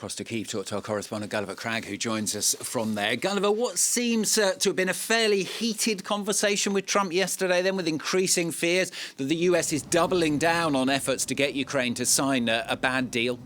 across to Kyiv, talk to our correspondent Gulliver Cragg, who joins us from there. Gulliver, what seems to have been a fairly heated conversation with Trump yesterday, then with increasing fears that the US is doubling down on efforts to get Ukraine to sign a bad deal?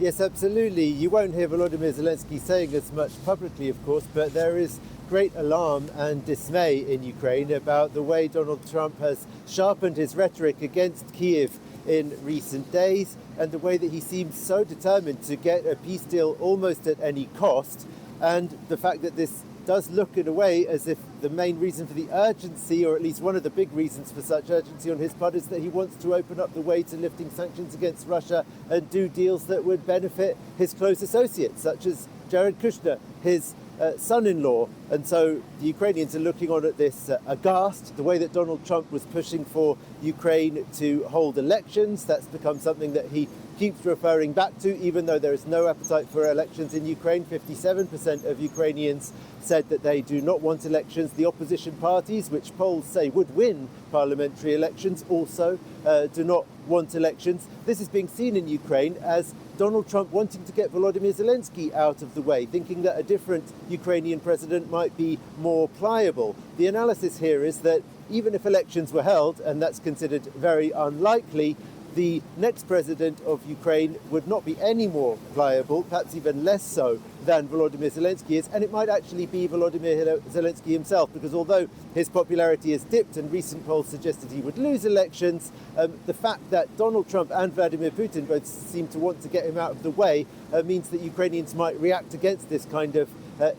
Yes, absolutely. You won't hear Volodymyr Zelensky saying as much publicly, of course, but there is great alarm and dismay in Ukraine about the way Donald Trump has sharpened his rhetoric against Kyiv in recent days, and the way that he seems so determined to get a peace deal almost at any cost, and the fact that this does look in a way as if the main reason for the urgency, or at least one of the big reasons for such urgency on his part, is that he wants to open up the way to lifting sanctions against Russia and do deals that would benefit his close associates, such as Jared Kushner, his son-in-law. And so the Ukrainians are looking on at this aghast. The way that Donald Trump was pushing for Ukraine to hold elections, that's become something that he keeps referring back to, even though there is no appetite for elections in Ukraine. 57% of Ukrainians said that they do not want elections. The opposition parties, which polls say would win parliamentary elections, also do not want elections. This is being seen in Ukraine as Donald Trump wanting to get Volodymyr Zelensky out of the way, thinking that a different Ukrainian president might be more pliable. The analysis here is that even if elections were held, and that's considered very unlikely, the next president of Ukraine would not be any more pliable, perhaps even less so than Volodymyr Zelensky is, and it might actually be Volodymyr Zelensky himself, because although his popularity has dipped and recent polls suggested he would lose elections, the fact that Donald Trump and Vladimir Putin both seem to want to get him out of the way means that Ukrainians might react against this kind of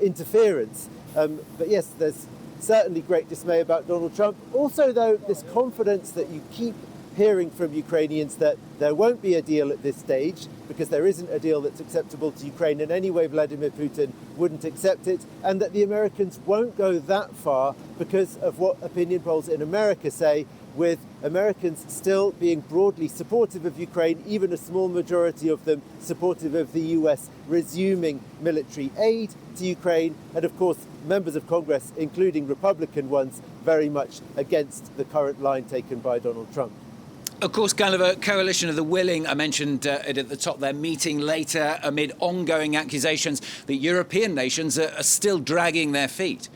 interference. But yes, there's certainly great dismay about Donald Trump. Also, though, this confidence that you keep hearing from Ukrainians that there won't be a deal at this stage, because there isn't a deal that's acceptable to Ukraine in any way. Vladimir Putin wouldn't accept it, and that the Americans won't go that far because of what opinion polls in America say, with Americans still being broadly supportive of Ukraine, even a small majority of them supportive of the US resuming military aid to Ukraine, and of course members of Congress, including Republican ones, very much against the current line taken by Donald Trump. Of course, Gulliver, Coalition of the Willing, I mentioned it at the top there, meeting later amid ongoing accusations that European nations are still dragging their feet.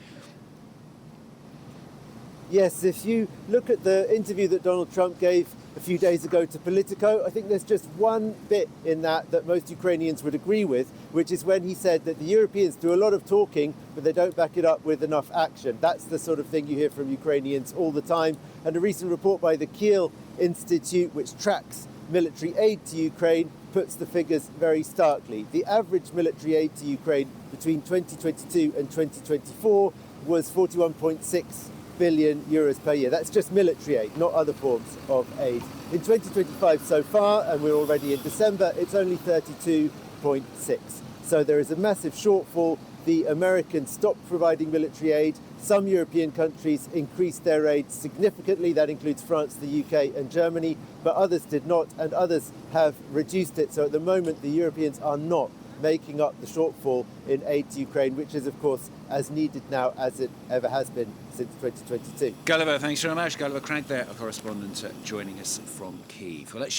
Yes, if you look at the interview that Donald Trump gave a few days ago to Politico, I think there's just one bit in that most Ukrainians would agree with, which is when he said that the Europeans do a lot of talking, but they don't back it up with enough action. That's the sort of thing you hear from Ukrainians all the time. And a recent report by the Kyiv Institute, which tracks military aid to Ukraine, puts the figures very starkly. The average military aid to Ukraine between 2022 and 2024 was 41.6 billion euros per year. That's just military aid, not other forms of aid. In 2025 so far, and we're already in December, it's only 32.6. So there is a massive shortfall. The Americans stopped providing military aid. Some European countries increased their aid significantly. That includes France, the UK and Germany, but others did not, and others have reduced it. So at the moment, the Europeans are not making up the shortfall in aid to Ukraine, which is, of course, as needed now as it ever has been since 2022. Gulliver, thanks very much. Gulliver Cragg there, a correspondent joining us from Kyiv. Well, let's